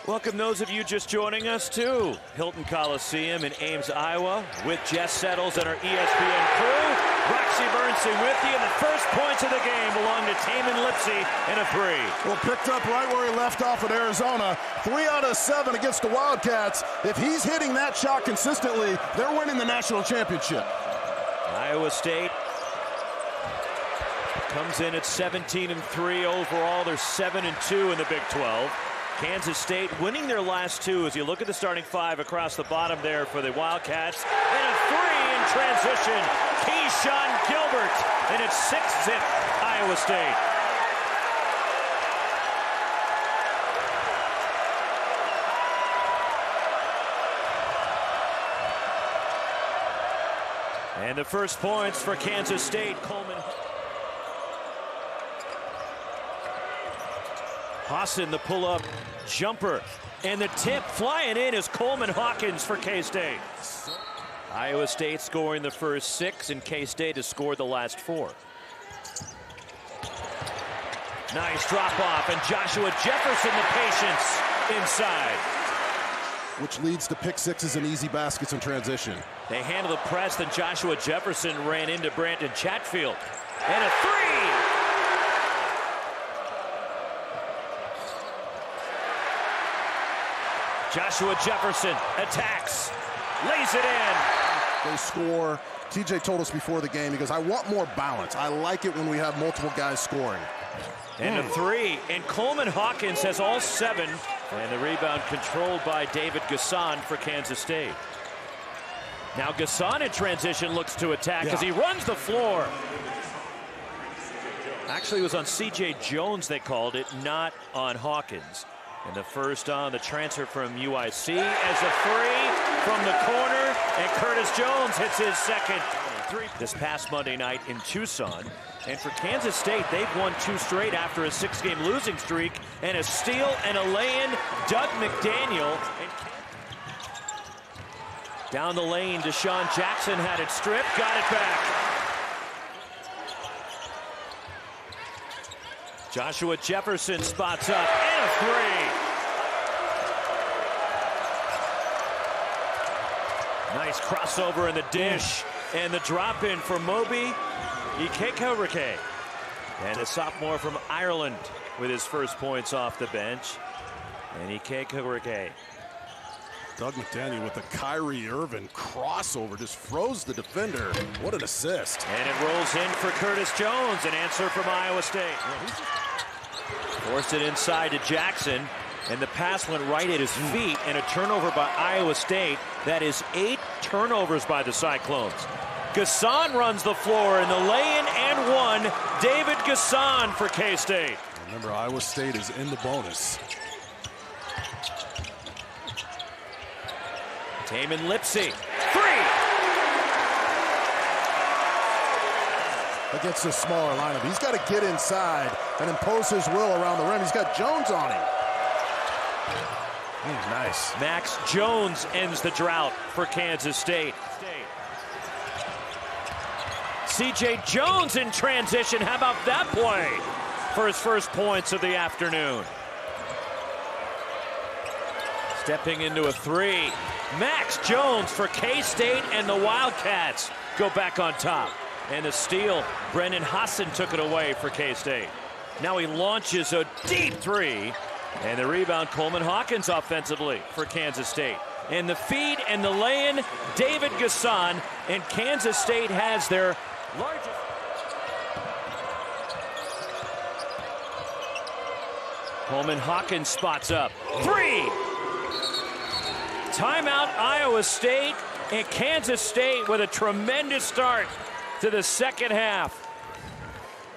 Welcome those of you just joining us to Hilton Coliseum in Ames, Iowa, with Jess Settles and our ESPN crew. Roxy Bernstein with you, and the first points of the game belong to Tamin Lipsey in a three. Well, picked up right where he left off at Arizona. 3 out of 7 against the Wildcats. If he's hitting that shot consistently, they're winning the national championship. Iowa State comes in at 17-3 overall. They're 7-2 in the Big 12. Kansas State winning their last 2 as you look at the starting 5 across the bottom there for the Wildcats. And a 3 in transition. Keyshawn Gilbert. And it's 6-zip Iowa State. And the first points for Kansas State. Coleman. Hassan, the pull-up jumper, and the tip flying in is Coleman Hawkins for K-State. Iowa State scoring the first 6, and K-State has scored the last 4. Nice drop-off, and Joshua Jefferson, the patience inside. Which leads to pick sixes and easy baskets in transition. They handle the press, then Joshua Jefferson ran into Brandon Chatfield. And a 3! Joshua Jefferson attacks, lays it in. They score. TJ told us before the game, he goes, I want more balance. I like it when we have multiple guys scoring. And a 3, and Coleman Hawkins has all 7. And the rebound controlled by David Gasson for Kansas State. Now Gasson in transition looks to attack as he runs the floor. Actually, it was on C.J. Jones they called it, not on Hawkins. And the first on the transfer from UIC as a 3 from the corner, and Curtis Jones hits his second. This past Monday night in Tucson. And for Kansas State, they've won 2 straight after a 6-game losing streak, and a steal and a lay-in. Doug McDaniel. Down the lane, Deshaun Jackson had it stripped, got it back. Joshua Jefferson spots up, and a 3. Nice crossover in the dish, and the drop in for Moby Ikekawike. And a sophomore from Ireland with his first points off the bench. And Ikekawike. Doug McDaniel with the Kyrie Irving crossover, just froze the defender. What an assist. And it rolls in for Curtis Jones, an answer from Iowa State. Forced it inside to Jackson, and the pass went right at his feet, and a turnover by Iowa State. That is 8 turnovers by the Cyclones. Gasson runs the floor in the lay-in and 1. David Gasson for K-State. Remember, Iowa State is in the bonus. Tamin Lipsey, 3! Against a smaller lineup, he's got to get inside and impose his will around the rim. He's got Jones on him. Nice. Max Jones ends the drought for Kansas State. C.J. Jones in transition. How about that play for his first points of the afternoon? Stepping into a 3. Max Jones for K-State, and the Wildcats go back on top. And the steal, Brendan Hassan took it away for K-State. Now he launches a deep 3. And the rebound, Coleman Hawkins offensively for Kansas State. And the feed and the lay-in, David Gasson. And Kansas State has their largest. Coleman Hawkins spots up. 3! Timeout Iowa State, and Kansas State with a tremendous start to the second half.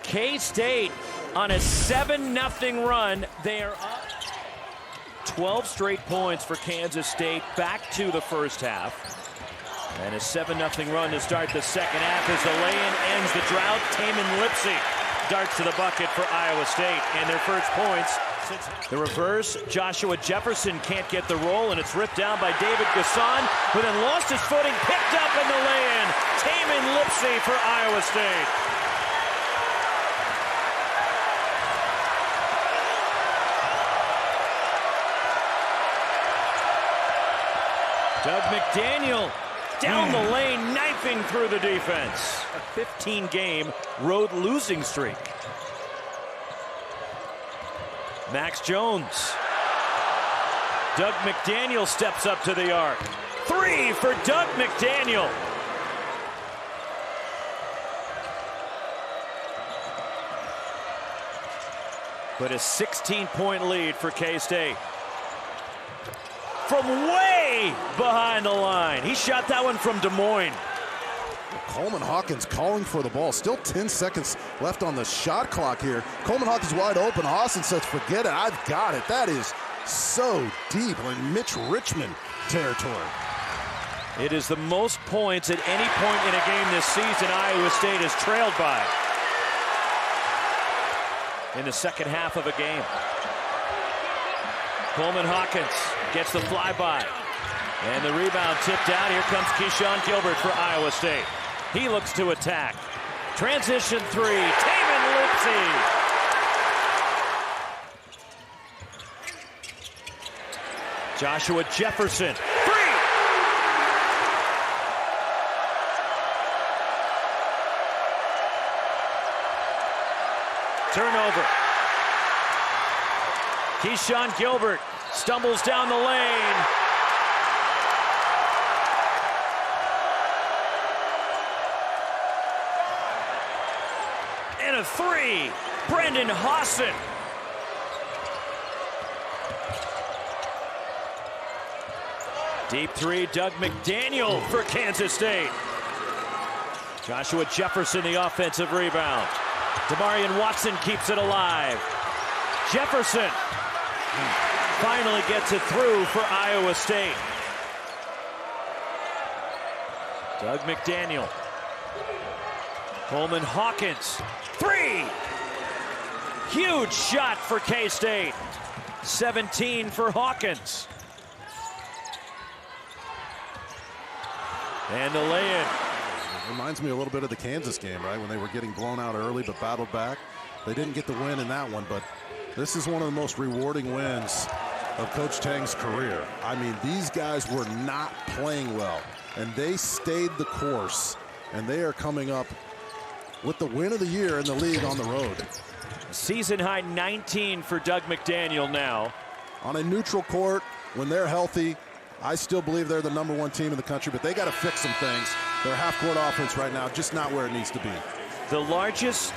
K-State on a 7-0 run. They are up 12 straight points for Kansas State back to the first half. And a 7-0 run to start the second half as the lay-in ends the drought. Tamin Lipsey darts to the bucket for Iowa State, and their first points. The reverse, Joshua Jefferson can't get the roll, and it's ripped down by David Gasson, who then lost his footing, picked up in the lay-in. Tamin Lipsey for Iowa State. Doug McDaniel down the lane, knifing through the defense. A 15-game road losing streak. Max Jones. Doug McDaniel steps up to the arc. 3 for Doug McDaniel. But a 16-point lead for K-State. From way behind the line. He shot that one from Des Moines. Coleman Hawkins calling for the ball. Still 10 seconds left on the shot clock here. Coleman Hawkins wide open. Austin says, forget it, I've got it. That is so deep, like Mitch Richmond territory. It is the most points at any point in a game this season Iowa State has trailed by in the second half of a game. Coleman Hawkins gets the flyby. And the rebound tipped out. Here comes Keyshawn Gilbert for Iowa State. He looks to attack. Transition 3. Taven Lipsey. Joshua Jefferson. 3. Turnover. Keyshawn Gilbert stumbles down the lane. And a 3. Brendan Hawson. Deep 3, Doug McDaniel for Kansas State. Joshua Jefferson, the offensive rebound. Demarion Watson keeps it alive. Jefferson finally gets it through for Iowa State. Doug McDaniel. Coleman Hawkins. 3. Huge shot for K-State. 17 for Hawkins. And the lay-in. Reminds me a little bit of the Kansas game, right? When they were getting blown out early but battled back. They didn't get the win in that one, but this is one of the most rewarding wins of Coach Tang's career. I mean, these guys were not playing well, and they stayed the course, and they are coming up with the win of the year in the league on the road. Season high 19 for Doug McDaniel now. On a neutral court, when they're healthy, I still believe they're the #1 team in the country, but they got to fix some things. Their half-court offense right now, just not where it needs to be. The largest